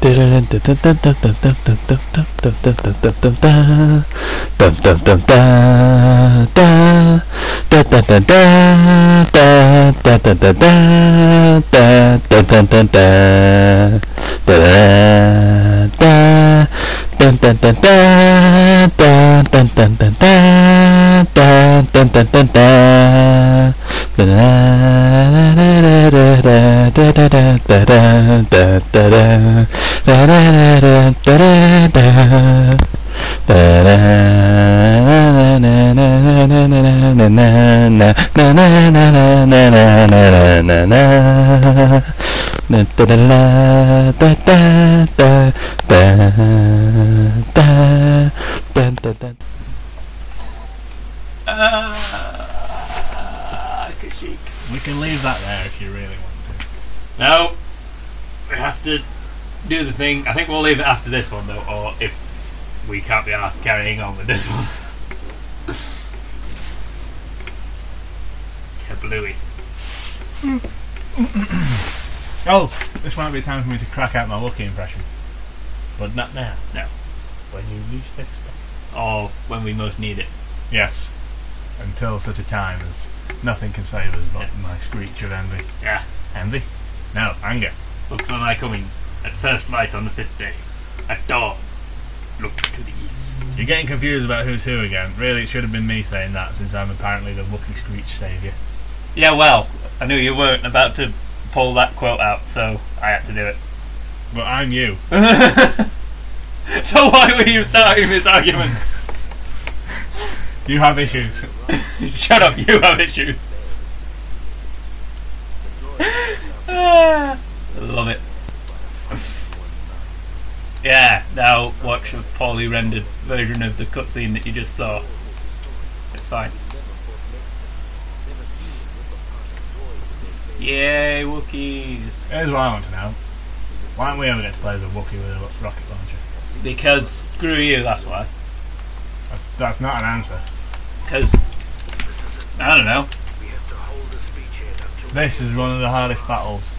We can leave that there if you really want to. No, we have to do the thing. I think we'll leave it after this one though, or if we can't be asked carrying on with this one. Kablooey. Oh, this might be a time for me to crack out my Wookiee impression. But not now. No. When you least expect. Or when we most need it. Yes. Until such a time as nothing can save us but my screech of envy. Yeah. Envy? No, anger. Look for my coming at first light on the 5th day. At dawn. Look to the east. You're getting confused about who's who again. Really, it should have been me saying that, since I'm apparently the Wookiee screech saviour. Yeah, well, I knew you weren't about to pull that quote out, so I had to do it. But I'm you. So why were you starting this argument? You have issues. Shut up, you have issues. Love it. Yeah, now watch a poorly rendered version of the cutscene that you just saw. It's fine. Yay, Wookiees! Here's what I want to know. Why don't we ever get to play as a Wookiee with a rocket launcher? Because screw you, that's why. That's not an answer. Because, I don't know. This is one of the hardest battles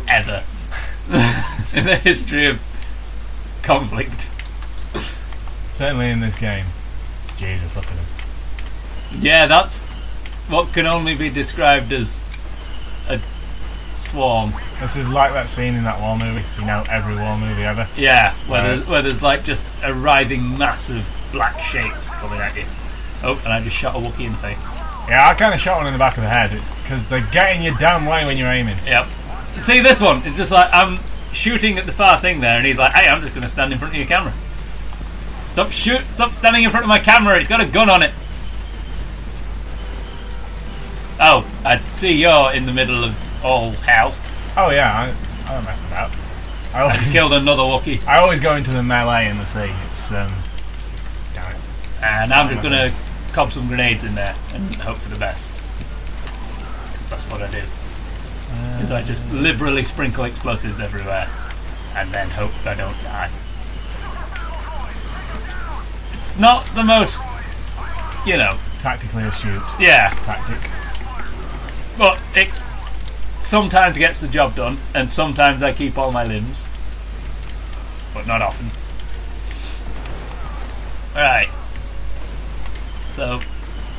Ever. In the history of conflict. Certainly in this game. Jesus, look at him. Yeah, that's what can only be described as a swarm. This is like that scene in that war movie. You know, every war movie ever. Yeah, where there's like just a writhing mass of black shapes coming at you. Oh, and I just shot a Wookiee in the face. Yeah, I kind of shot one in the back of the head. It's because they're getting you damn way when you're aiming. Yep. See this one? It's just like I'm shooting at the far thing there, and he's like, "Hey, I'm just going to stand in front of your camera. Stop standing in front of my camera. It's got a gun on it." Oh, I see you're in the middle of all hell. Oh yeah, I don't mess about. I killed another Wookiee. I always go into the melee in the sea. It's damn it. And I'm just gonna cob some grenades in there and hope for the best. That's what I do. Is I just liberally sprinkle explosives everywhere and then hope I don't die. It's not the most, you know, tactically astute. Yeah. Tactic. But it sometimes gets the job done, and sometimes I keep all my limbs. But not often. Alright. So,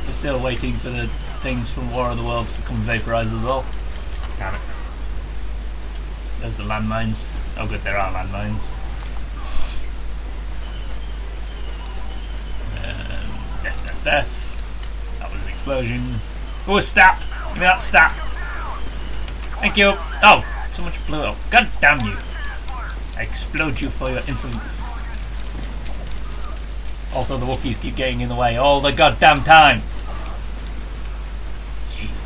we're still waiting for the things from War of the Worlds to come vaporise us all. Damn it. There's the landmines. Oh good, there are landmines. Death. That was an explosion. Oh, a stat! Give me that stat! Thank you! Oh! So much blew up. God damn you! I explode you for your insolence. Also, the Wookiees keep getting in the way all the goddamn time! Jesus.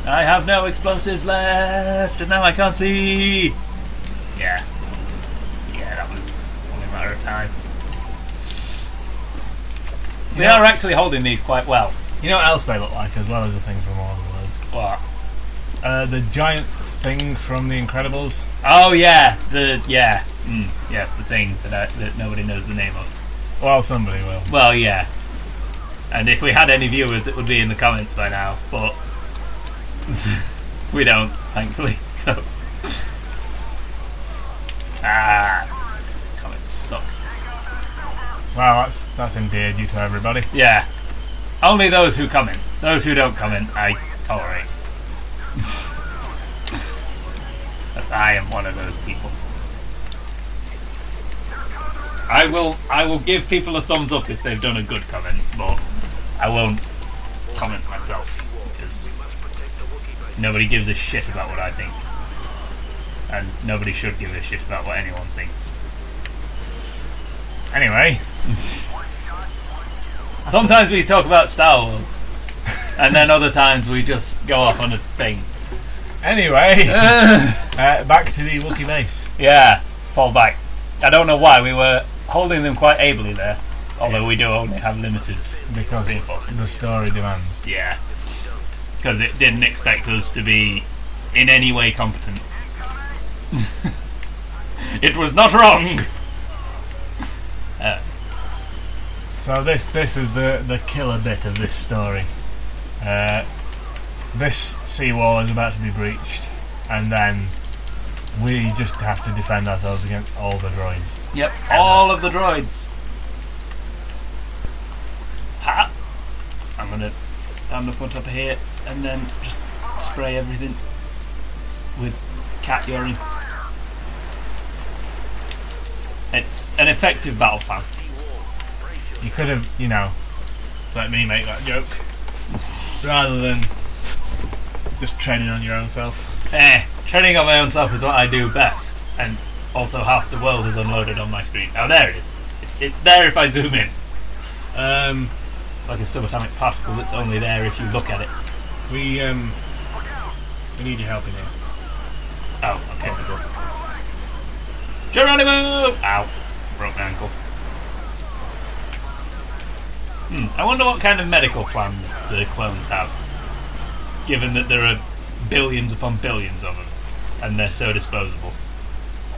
I have no explosives left, and now I can't see! Yeah. Yeah, that was only a matter of time. They are actually holding these quite well. You know what else they look like, as well as the thing from War of the Worlds? What? The giant thing from The Incredibles. Oh yeah, yes, the thing that nobody knows the name of. Well, somebody will. Well, yeah. And if we had any viewers, it would be in the comments by now. But We don't, thankfully. So. Comments suck. Well, that's endeared you to everybody. Yeah. Only those who comment. Those who don't comment, I tolerate. As I am one of those people. I will give people a thumbs up if they've done a good comment, but I won't comment myself because nobody gives a shit about what I think. And nobody should give a shit about what anyone thinks. Anyway. Sometimes we talk about Star Wars. And then other times we just go off on a thing. Anyway. Back to the Wookiee base. Yeah, fall back. I don't know why, we were holding them quite ably there. Although we do only have limited because reinforcements. The story demands. Yeah. Because it didn't expect us to be in any way competent. It was not wrong. So this is the killer bit of this story. This seawall is about to be breached, and then we just have to defend ourselves against all the droids. Yep, all of the droids. Ha! I'm gonna stand up on top of here and then just spray everything with cat urine. It's an effective battle plan. You could have, let me make that joke rather than just treading on your own self. Treading on my own self is what I do best, and also half the world is unloaded on my screen. Oh, there it is. It's there if I zoom in. Like a subatomic particle that's only there if you look at it. We need your help in here. Oh, okay. Geronimo! Ow. Broke my ankle. I wonder what kind of medical plan the clones have, given that there are billions upon billions of them, and they're so disposable.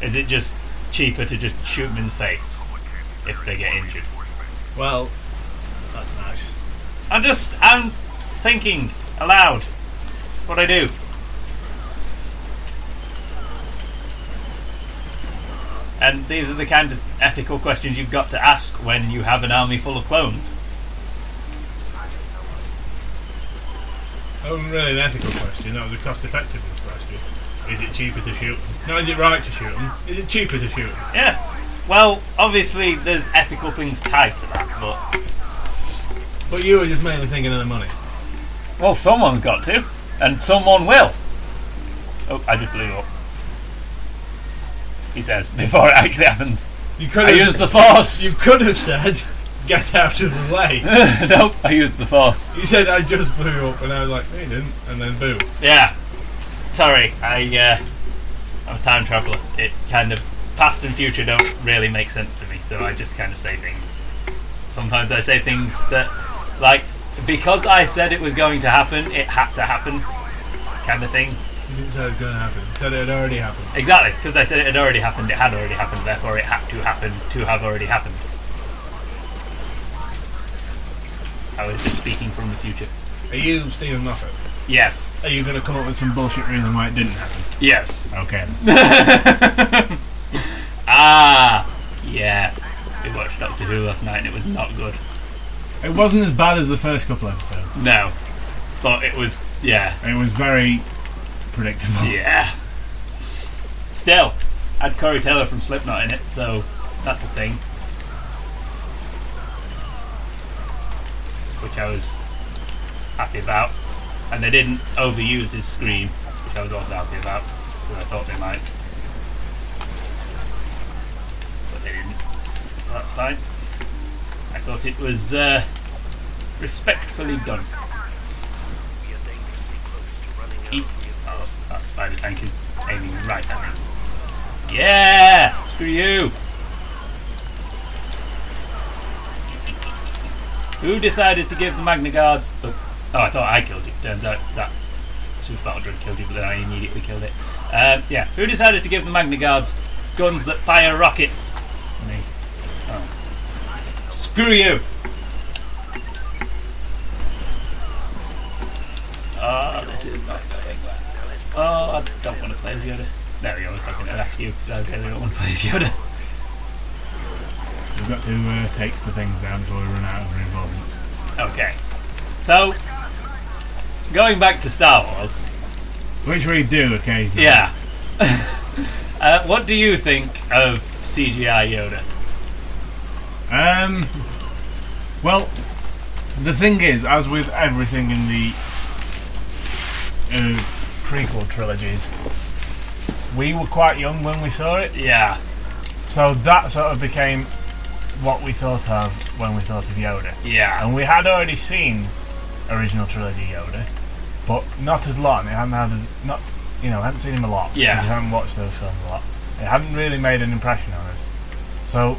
Is it just cheaper to just shoot them in the face if they get injured? Well, that's nice. I'm thinking aloud. That's what I do. And these are the kind of ethical questions you've got to ask when you have an army full of clones. That wasn't really an ethical question, that was a cost effectiveness question. Is it cheaper to shoot them? Not is it right to shoot them, is it cheaper to shoot them? Yeah. Well, obviously there's ethical things tied to that, But you were just mainly thinking of the money. well, someone's got to, and someone will. Oh, I just blew up. He says, before it actually happens. I used the Force! You could have said, get out of the way. Nope, I used the Force. You said I just blew up, and I was like, no you didn't, and then boom. Yeah. Sorry, I'm a time traveller. It kind of, past and future don't really make sense to me, so I just kind of say things. Sometimes I say things that, like, because I said it was going to happen, it had to happen, kind of thing. You didn't say it was going to happen, you said it had already happened. Exactly, because I said it had already happened, therefore it had to happen to have already happened. I was just speaking from the future. Are you Stephen Moffat? Yes. Are you going to come up with some bullshit reason why it didn't happen? Yes. Okay. Yeah. We watched Doctor Who last night and it was not good. It wasn't as bad as the first couple episodes. No. But it was, yeah. It was very predictable. Yeah. Still, had Corey Taylor from Slipknot in it, so that's a thing. Which I was happy about. And they didn't overuse his scream, which I was also happy about, because I thought they might. But they didn't, so that's fine. I thought it was respectfully done. Oh, that spider tank is aiming right at me. Yeah! Screw you! Who decided to give the Magna Guards... Oh, I thought I killed you. Turns out that Super Battle Droid killed you, but then I immediately killed it. Yeah, who decided to give the Magna Guards guns that fire rockets? Me. Oh. Screw you! Oh, this is not going well. Oh, I don't want to play as Yoda. There we go, I was hoping I'd ask you, because I really don't want to play as Yoda. We've got to take the things down before we run out of involvements. Okay. So, going back to Star Wars. Which we do occasionally. Yeah. What do you think of CGI Yoda? Well, the thing is, as with everything in the prequel trilogies, we were quite young when we saw it. Yeah. So that sort of became what we thought of when we thought of Yoda. Yeah. And we had already seen original trilogy Yoda, but not as lot. And it hadn't had hadn't seen him a lot. Yeah. We hadn't watched those films a lot. It hadn't really made an impression on us. So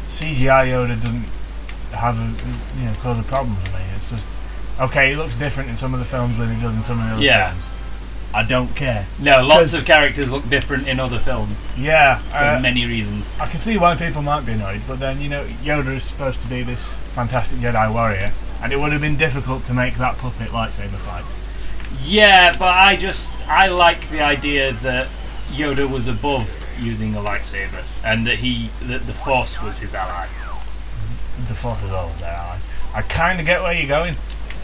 CGI Yoda doesn't have cause a problem for me. It's just okay. It looks different in some of the films than it does in some of the other films. I don't care. No, lots of characters look different in other films. Yeah, for many reasons. I can see why people might be annoyed, but then Yoda is supposed to be this fantastic Jedi warrior, and it would have been difficult to make that puppet lightsaber fight. Yeah, but I like the idea that Yoda was above using a lightsaber, and that the Force was his ally. The Force is always their ally. I kind of get where you're going,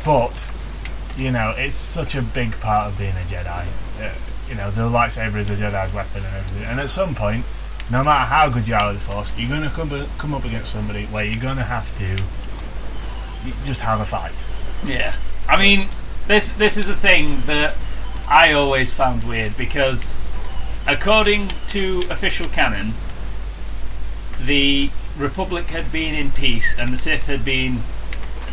but it's such a big part of being a Jedi. The lightsaber is the Jedi's weapon and everything. And at some point, no matter how good you are with the Force, you're going to come up against somebody where you're going to have to just have a fight. Yeah. I mean, this is a thing that I always found weird, because according to official canon, the Republic had been in peace and the Sith had been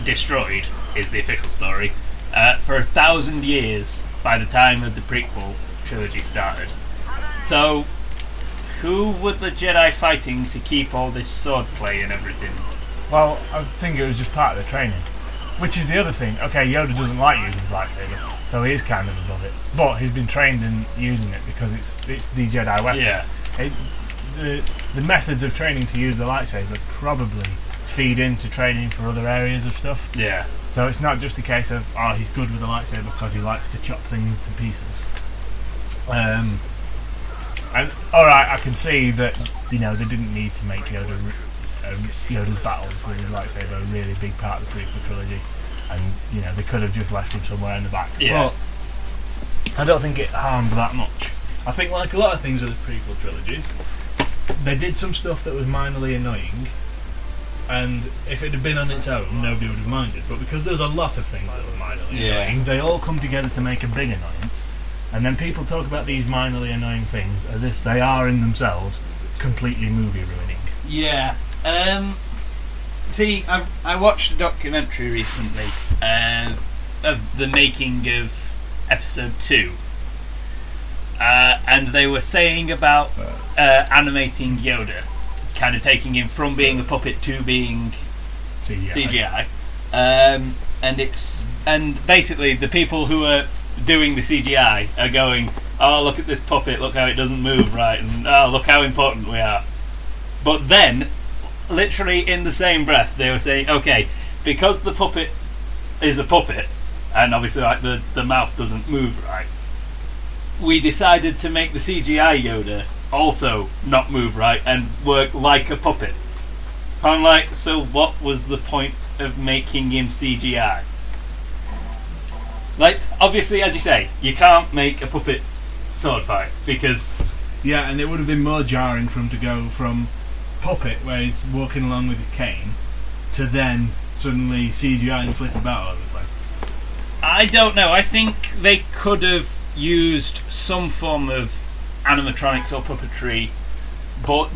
destroyed, is the official story, for 1,000 years by the time of the prequel trilogy started. So, who were the Jedi fighting to keep all this swordplay and everything? Well, I think it was just part of the training. Which is the other thing. Okay, Yoda doesn't like using his lightsaber, so he is kind of above it. But he's been trained in using it because it's the Jedi weapon. Yeah. The methods of training to use the lightsaber probably feed into training for other areas of stuff. Yeah. So it's not just a case of, he's good with the lightsaber because he likes to chop things to pieces. And alright, I can see that they didn't need to make Yoda's battles with his lightsaber a really big part of the prequel trilogy, and they could have just left him somewhere in the back. Yeah. But I don't think it harmed that much. I think, like a lot of things with the prequel trilogies, they did some stuff that was minorly annoying, and if it had been on its own, nobody would have minded. But because there's a lot of things that were minorly annoying, they all come together to make a big annoyance, and then people talk about these minorly annoying things as if they are in themselves completely movie ruining. Yeah. See, I watched a documentary recently of the making of Episode 2. And they were saying about animating Yoda, kind of taking him from being a puppet to being CGI. And basically the people who are doing the CGI are going, oh, look at this puppet, look how it doesn't move right, and oh, look how important we are. But then, literally in the same breath, they were saying, okay, because the puppet is a puppet, and obviously like the mouth doesn't move right, we decided to make the CGI Yoda also not move right and work like a puppet. So I'm like, so what was the point of making him CGI? Like, obviously, as you say, you can't make a puppet sword fight, because... Yeah, and it would have been more jarring for him to go from puppet, where he's walking along with his cane, to then suddenly CGI and flip about all over the place. I don't know, I think they could have used some form of animatronics or puppetry, but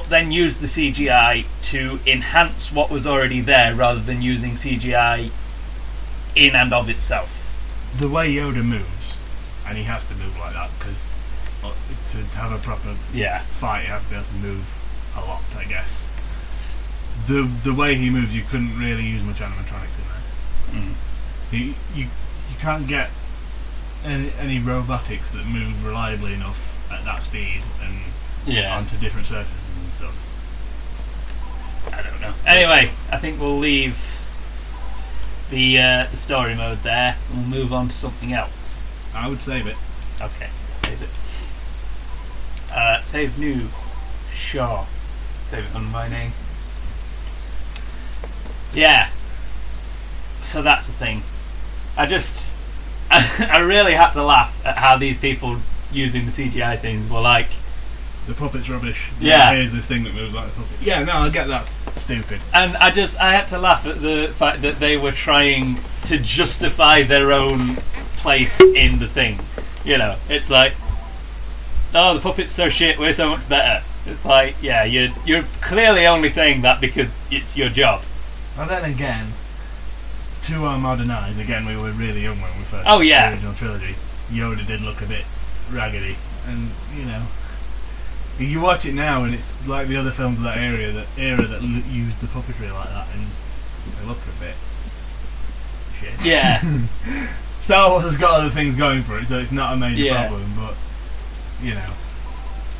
then used the CGI to enhance what was already there, rather than using CGI in and of itself. The way Yoda moves, and he has to move like that because to have a proper fight, you have to be able to move a lot, I guess. The way he moves, you couldn't really use much animatronics in there. You can't get any robotics that move reliably enough at that speed and onto different surfaces and stuff. I don't know. Anyway, I think we'll leave the story mode there and we'll move on to something else. I would save it. Okay, save it. Save new. Sure. Save it under my name. Yeah. So that's the thing. I really had to laugh at how these people using the CGI things were like, the puppet's rubbish. Yeah. Here's this thing that moves like a puppet. Yeah, no, I get that's stupid. and I had to laugh at the fact that they were trying to justify their own place in the thing. You know, it's like, oh, the puppet's so shit, we're so much better. It's like, yeah, you're clearly only saying that because it's your job. And then again, to our modern eyes, again, we were really young when we first Oh, watched yeah. the original trilogy. Yoda did look a bit raggedy, and you know, you watch it now, and it's like the other films of that era that used the puppetry like that, and they look a bit shit. Yeah. Star Wars has got other things going for it, so it's not a major Yeah. problem, but you know,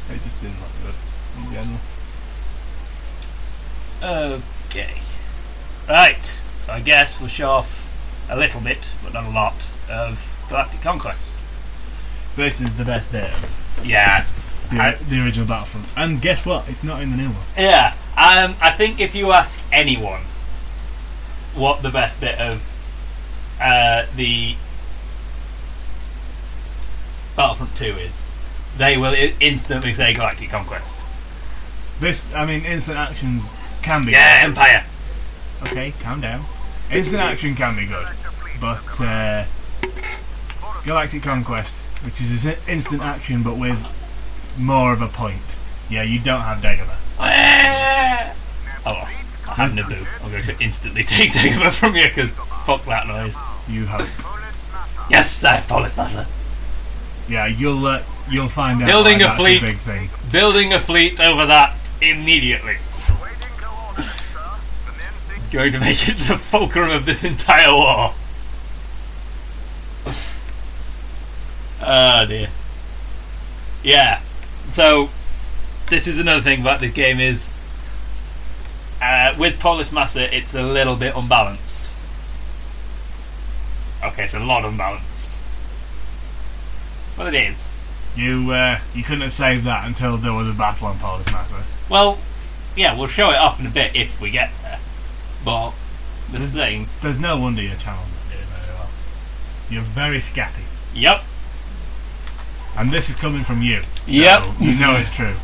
it just didn't look good in general. Okay. Right. So I guess we'll show off a little bit, but not a lot, of Galactic Conquest. This is the best bit of Yeah. the original Battlefront, and guess what? It's not in the new one. Yeah. I think if you ask anyone what the best bit of the Battlefront 2 is, they will instantly say Galactic Conquest. This, I mean, instant actions can be Yeah, good. Empire. Okay, calm down. Instant action can be good, but Galactic Conquest, which is instant action but with more of a point. Yeah, you don't have Dagobah. Oh, well, I have Naboo. I'm going to instantly take Dagobah from you because fuck that noise. You hope. Yes, I have Polis Master. Yeah, you'll find out. Building why a that's fleet. a big thing. Building a fleet over that immediately. Going to make it the fulcrum of this entire war. Oh dear. Yeah. So this is another thing about this game is with Polis Massa it's a little bit unbalanced. Okay, it's a lot unbalanced. But it is. You couldn't have saved that until there was a battle on Polis Massa. Well, yeah, we'll show it off in a bit if we get there. But the thing. There's no wonder your channel not doing very well. You're very scatty. Yep. And this is coming from you. So Yep. You know it's true.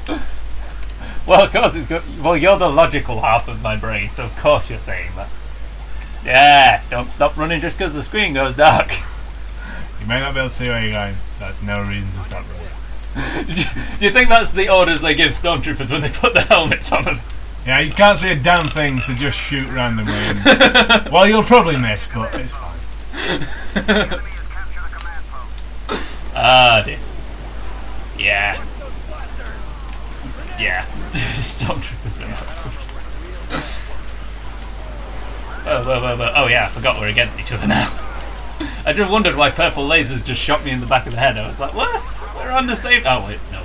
Well, of course it's good. Well, you're the logical half of my brain, so of course you're saying that. Yeah, don't stop running just because the screen goes dark. You may not be able to see where you're going. That's no reason to stop running. Do you think that's the orders they give stormtroopers when they put their helmets on them? Yeah, you can't see a damn thing, so just shoot randomly. And, well, you'll probably miss, but it's fine. Ah, dear. Yeah. Yeah. Stormtroopers are not. Oh yeah, I forgot we're against each other now. I just wondered why purple lasers just shot me in the back of the head. I was like, what? We're on the same... Oh wait, no.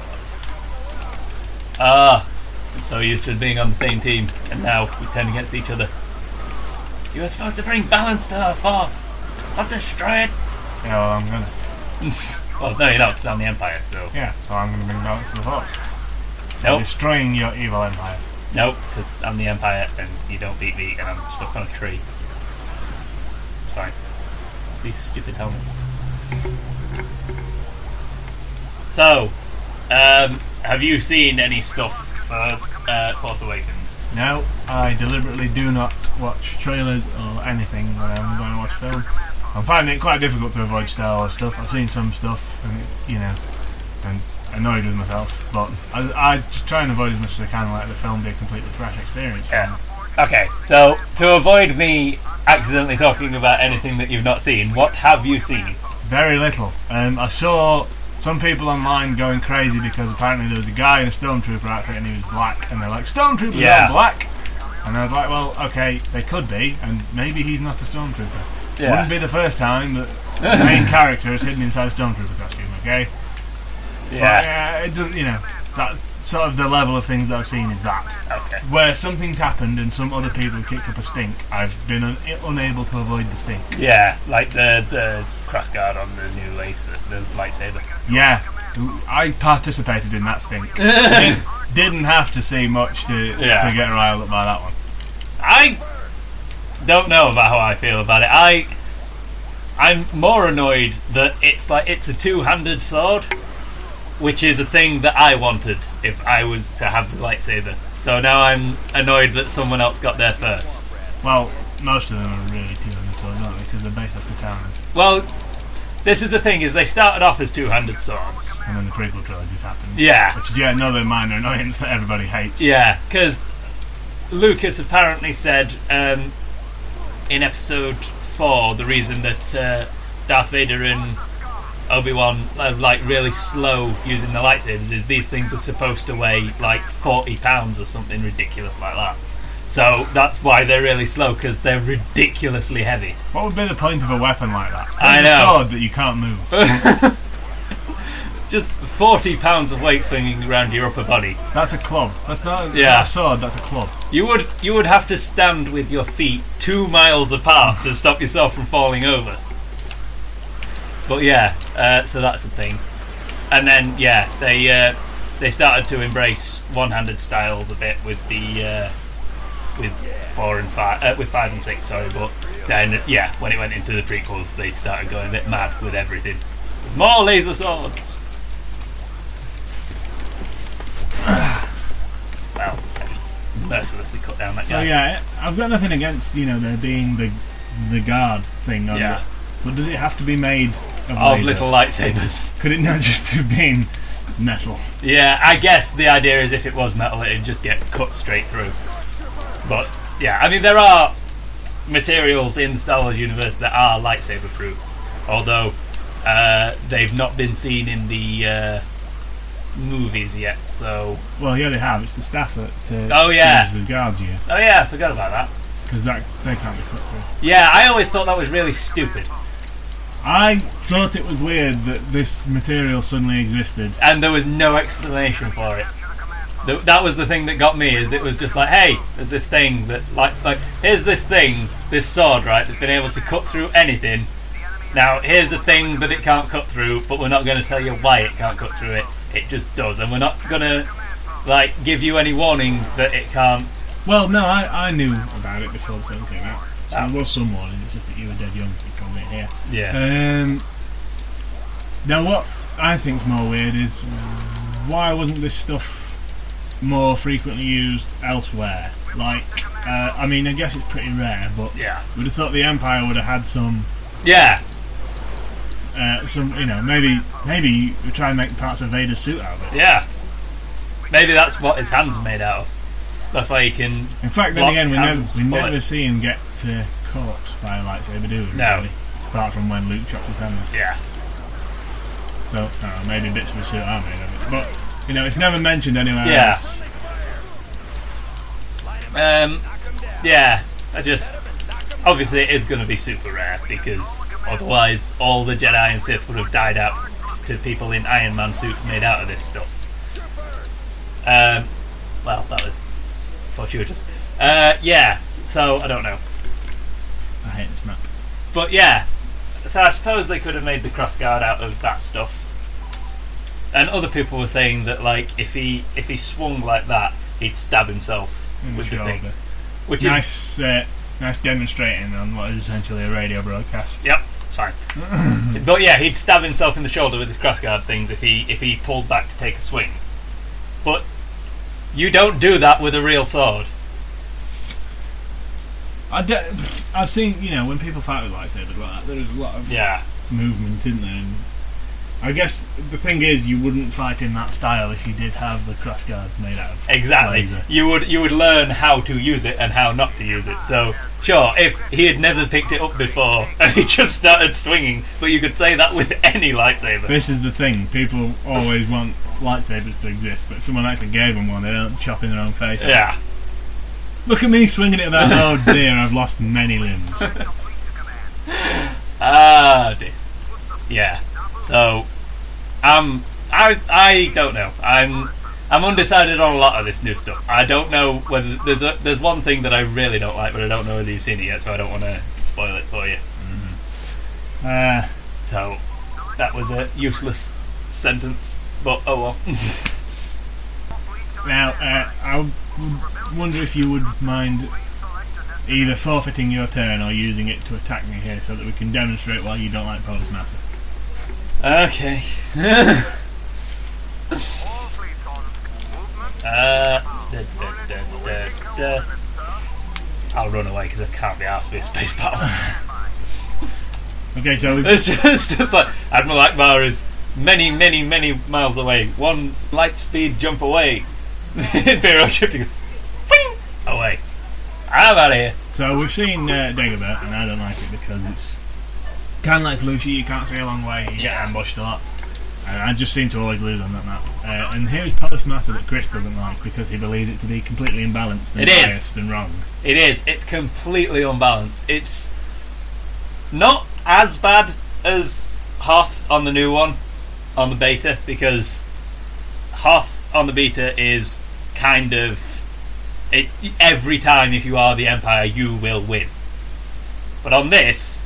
I'm so used to being on the same team, and now we turn against each other. You were supposed to bring balance to our force, not destroy it. Yeah, well, I'm gonna. Well, no, you're not, because I'm the Empire, so... Yeah, so I'm gonna bring balance to the force. Nope. Destroying your evil empire. Nope, because I'm the Empire, and you don't beat me, and I'm stuck on a tree. Fine. These stupid helmets. So, have you seen any stuff for Force Awakens? No, I deliberately do not watch trailers or anything when I'm going to watch film. I'm finding it quite difficult to avoid Star Wars stuff. I've seen some stuff, and and annoyed with myself. But I just try and avoid as much as I can, let the film be a completely fresh experience. Yeah. Okay, so to avoid me accidentally talking about anything that you've not seen, what have you seen? Very little. I saw some people online going crazy because apparently there was a guy in a stormtrooper outfit and he was black, and they're like, stormtroopers are black, and I was like, well, okay, they could be, and maybe he's not a stormtrooper. Yeah. Wouldn't be the first time that the main character is hidden inside a stormtrooper costume. Okay. Yeah. But, it does, sort of the level of things that I've seen is that. Okay. Where something's happened and some other people have kicked up a stink, I've been unable to avoid the stink. Yeah, like the crossguard on the new the lightsaber. Yeah, I participated in that stink. Didn't have to see much to get riled up by that one. I don't know about how I feel about it. I'm more annoyed that it's a two-handed sword, which is a thing that I wanted if I was to have the lightsaber. So now I'm annoyed that someone else got there first. Well, most of them are really two-handed swords, aren't they? Because they're based off katanas. Well, this is the thing, is they started off as two-handed swords. And then the prequel trilogies happened. Yeah. Which is another minor annoyance that everybody hates. Yeah, because Lucas apparently said in episode 4 the reason that Darth Vader and Obi-Wan are like really slow using the lightsabers is these things are supposed to weigh like 40 pounds or something ridiculous like that. So that's why they're really slow, because they're ridiculously heavy. What would be the point of a weapon like that? I know. It's a sword that you can't move. Just 40 pounds of weight swinging around your upper body. That's a club. That's not a sword, that's a club. You would have to stand with your feet 2 miles apart to stop yourself from falling over. But yeah, so that's the thing. And then they started to embrace one-handed styles a bit with the with 5 and 6. Sorry, but then when it went into the prequels, they started going a bit mad with everything. More laser swords. Well, I just mercilessly cut down that guy. So yeah, I've got nothing against there being the guard thing on it. But does it have to be made of little lightsabers? Could it not just have been metal? Yeah, I guess the idea is if it was metal, it'd just get cut straight through. But yeah, I mean there are materials in the Star Wars universe that are lightsaber proof, although they've not been seen in the movies yet. So they have. It's the staff that the guards use. Oh yeah, I forgot about that. Because they can't be cut through. Yeah, I always thought that was really stupid. I thought it was weird that this material suddenly existed, and there was no explanation for it. That was the thing that got me. Is it was just like, hey, there's this thing that like here's this thing, this sword, right, that's been able to cut through anything. Now here's a thing that it can't cut through, but we're not going to tell you why it can't cut through it. It just does, and we're not going to give you any warning that it can't. Well, no, I knew about it before the film came out. So there was some warning. It's just that you were dead young to come in here. Yeah. Now, what I think's more weird is why wasn't this stuff more frequently used elsewhere? I mean, I guess it's pretty rare, but we'd have thought the Empire would have had some. Yeah. Maybe we try and make parts of Vader's suit out of it. Yeah. Maybe that's what his hands are made out of. That's why he can. In fact, then again, we never see him get caught by a lightsaber, do we? No. Really? Apart from when Luke chopped his hand. Yeah. So maybe bits of his suit are made of it, but it's never mentioned anywhere else. Obviously it is going to be super rare, because otherwise all the Jedi and Sith would have died out to people in Iron Man suits made out of this stuff. Well, that was fortuitous. So I don't know. I hate this map. But yeah, so I suppose they could have made the crossguard out of that stuff. And other people were saying that if he swung like that, he'd stab himself with the thing. Which is nice demonstrating on what is essentially a radio broadcast. Yep, it's fine. But yeah, he'd stab himself in the shoulder with his crossguard things if he pulled back to take a swing. But you don't do that with a real sword. I've seen, when people fight with lightsabers like that, there's a lot of movement, isn't there? And I guess the thing is, you wouldn't fight in that style if you did have the crossguard made out of laser. You would learn how to use it and how not to use it. So sure, if he had never picked it up before and he just started swinging, but you could say that with any lightsaber. This is the thing, people always want lightsabers to exist, but if someone actually gave them one, they don't chop in their own face. Yeah. Look at me swinging it about, oh dear, I've lost many limbs. Ah dear. Yeah. So I don't know. I'm undecided on a lot of this new stuff. I don't know whether there's one thing that I really don't like, but I don't know whether you've seen it yet, so I don't want to spoil it for you. So that was a useless sentence, but oh well. Now, I wonder if you would mind either forfeiting your turn or using it to attack me here, so that we can demonstrate why you don't like Polish Massive. Okay. I'll run away because I can't be asked with a space battle. Okay, so it's just like Admiral Akbar is many miles away. One light speed jump away. Imperial ship to go away. I'm out of here. So we've seen Dagobah, and I don't like it because it's kind of like Lucy. You can't see a long way. You get ambushed a lot. I just seem to always lose on that map. And here's Polish Master that Chris doesn't like because he believes it to be completely imbalanced and biased and wrong. It is. It's completely unbalanced. It's not as bad as Hoth on the new one, on the beta, because Hoth on the beta is kind of every time if you are the Empire you will win. But on this,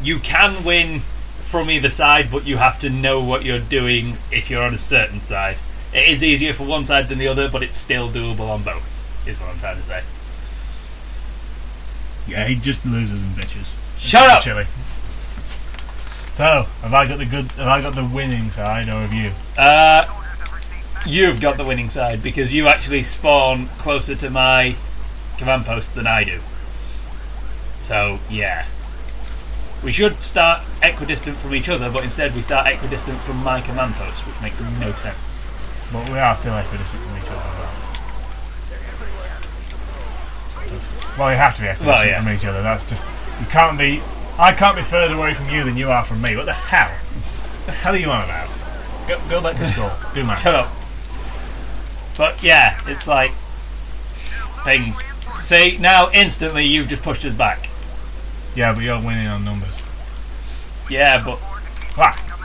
you can win from either side, but you have to know what you're doing if you're on a certain side. It is easier for one side than the other, but it's still doable on both, is what I'm trying to say. Yeah, he just loses and bitches. Shut up! Chilly. So, have I got the winning side, or have you? You've got the winning side, because you actually spawn closer to my command post than I do. So, yeah. We should start equidistant from each other, but instead we start equidistant from my command post, which makes no sense. But we are still equidistant from each other as well. Well, you have to be equidistant from each other. That's just... You can't be... I can't be further away from you than you are from me. What the hell? What the hell are you on about? Go back to school. Do maths. Shut up. But yeah, it's like... Things. See, now instantly you've just pushed us back. Yeah, but you're winning on numbers. Yeah, but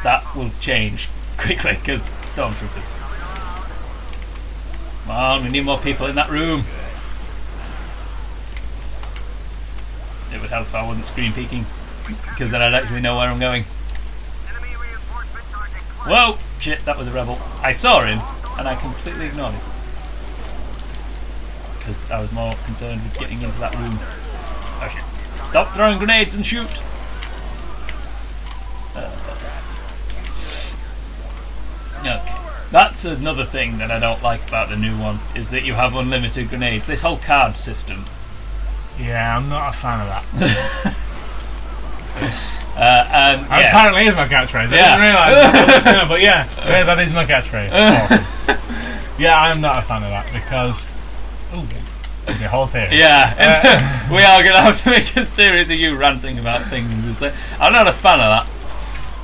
that will change quickly because stormtroopers. Come on, we need more people in that room. It would help if I wasn't screen peeking, because then I'd actually know where I'm going. Whoa! Shit, that was a rebel. I saw him, and I completely ignored him. Because I was more concerned with getting into that room. Oh shit. Stop throwing grenades and shoot! Okay. That's another thing that I don't like about the new one, is that you have unlimited grenades. This whole card system. Yeah, I'm not a fan of that. Apparently is my catchphrase. I didn't realise that, but yeah, that is my catchphrase. Awesome. Yeah, I'm not a fan of that because... the whole series. Yeah, we are going to have to make a series of you ranting about things. I'm not a fan of that.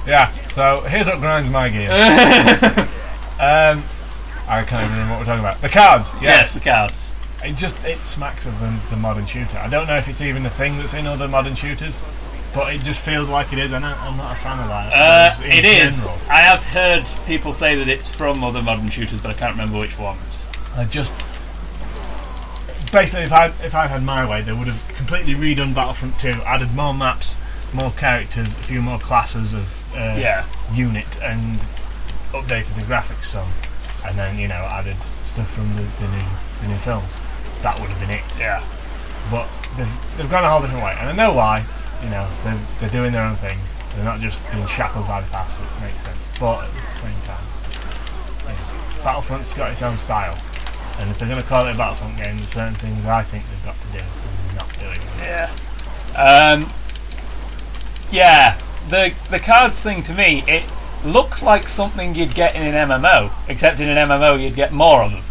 Yeah, so here's what grinds my gears. I can't even remember what we're talking about. The cards, yes the cards. It smacks of the modern shooter. I don't know if it's even a thing that's in other modern shooters, but it just feels like it is. I'm not a fan of that. It is. I have heard people say that it's from other modern shooters, but I can't remember which ones. Basically, if I'd had my way, they would have completely redone Battlefront 2, added more maps, more characters, a few more classes of unit, and updated the graphics some, and then added stuff from the new films. That would have been it. Yeah. But they've gone a whole different way, and I know why. They're doing their own thing. They're not just being shackled by the past, which makes sense. But at the same time, Battlefront's got its own style. And if they're going to call it a Battlefront game, there's certain things I think they've got to do and they're not doing. Yeah. The cards thing, to me, it looks like something you'd get in an MMO, except in an MMO you'd get more of them.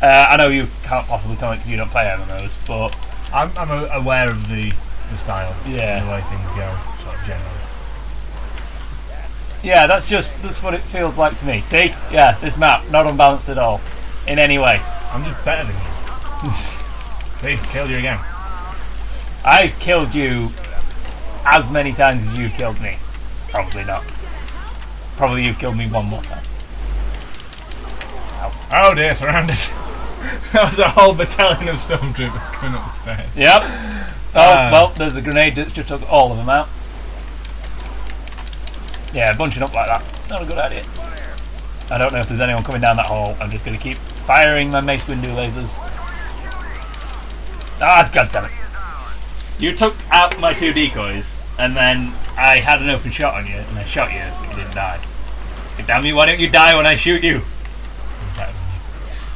I know you can't possibly comment because you don't play MMOs, but I'm aware of the style, and the way things go, sort of generally. Yeah, that's what it feels like to me. See? Yeah, this map, not unbalanced at all. In any way. I'm just better than you. See, killed you again. I've killed you as many times as you've killed me. Probably not. Probably you've killed me one more time. Oh dear, surrounded. That was a whole battalion of stormtroopers coming up the stairs. Yep. Oh, well, there's a grenade that just took all of them out. Yeah, bunching up like that. Not a good idea. I don't know if there's anyone coming down that hall. I'm just going to keep firing my Mace Windu lasers. Ah, god damn it. You took out my 2 decoys, and then I had an open shot on you, and I shot you, but you didn't die. God damn you, why don't you die when I shoot you?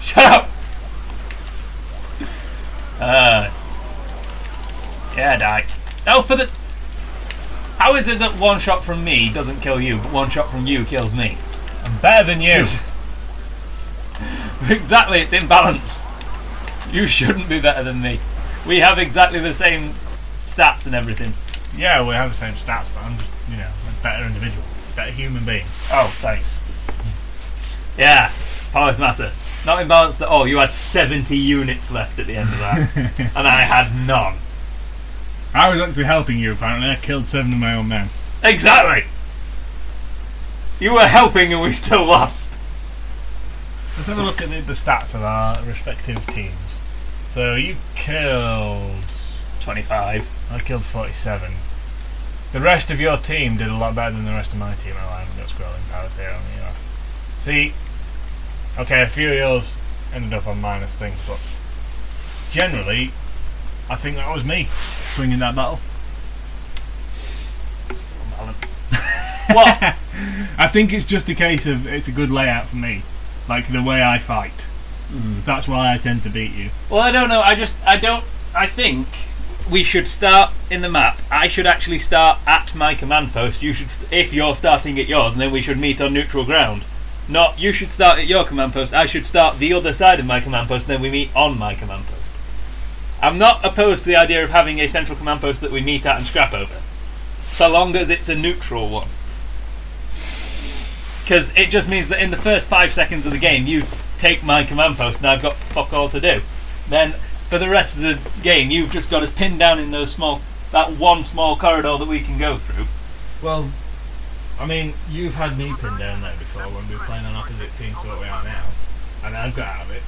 Shut up! Yeah, die. No, for the... How is it that one shot from me doesn't kill you, but one shot from you kills me? I'm better than you. Exactly, it's imbalanced. You shouldn't be better than me. We have exactly the same stats and everything. Yeah, we have the same stats, but I'm just, you know, a better individual, better human being. Oh, thanks. Yeah, Powers Master. Not imbalanced at all. You had 70 units left at the end of that, and I had none. I was actually helping you, apparently. I killed 7 of my own men. Exactly! You were helping and we still lost. Let's have a look at the stats of our respective teams. So you killed 25. I killed 47. The rest of your team did a lot better than the rest of my team. I haven't got scrolling powers here on me. See, okay, a few of yours ended up on minus things, but generally, I think that was me swinging that battle. Still balanced. What? I think it's just a case of it's a good layout for me, like the way I fight. That's why I tend to beat you. Well, I don't know. I think we should start in the map. I should actually start at my command post. You should, if you're starting at yours, and then we should meet on neutral ground. Not you should start at your command post. I should start the other side of my command post, and then we meet on my command post. I'm not opposed to the idea of having a central command post that we meet at and scrap over, so long as it's a neutral one. Because it just means that in the first 5 seconds of the game, you take my command post, and I've got fuck all to do. Then for the rest of the game, you've just got us pinned down in that one small corridor that we can go through. Well, I mean, you've had me pinned down there before when we were playing on opposite teams so we are now, and I've got out of it.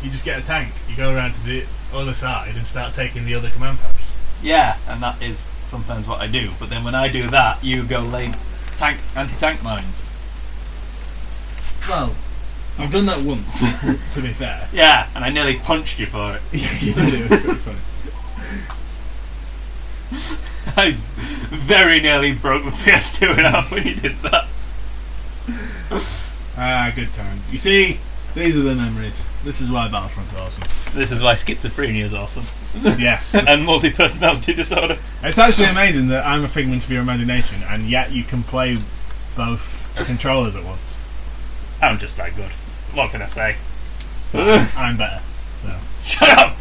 You just get a tank, you go around to the other side and start taking the other command posts. Yeah, and that is sometimes what I do, but then when I do that, you go lay anti-tank mines. Well, I've done that once, to be fair. Yeah, and I nearly punched you for it. You did, it was pretty funny. I very nearly broke the PS2 in half when you did that. Ah, good times. You see, these are the memories. This is why Battlefront's awesome. This is why schizophrenia is awesome. Yes. And multi-personality disorder. It's actually amazing that I'm a figment of your imagination, and yet you can play both controllers at once. I'm just that good. What can I say? I'm better. So. Shut up!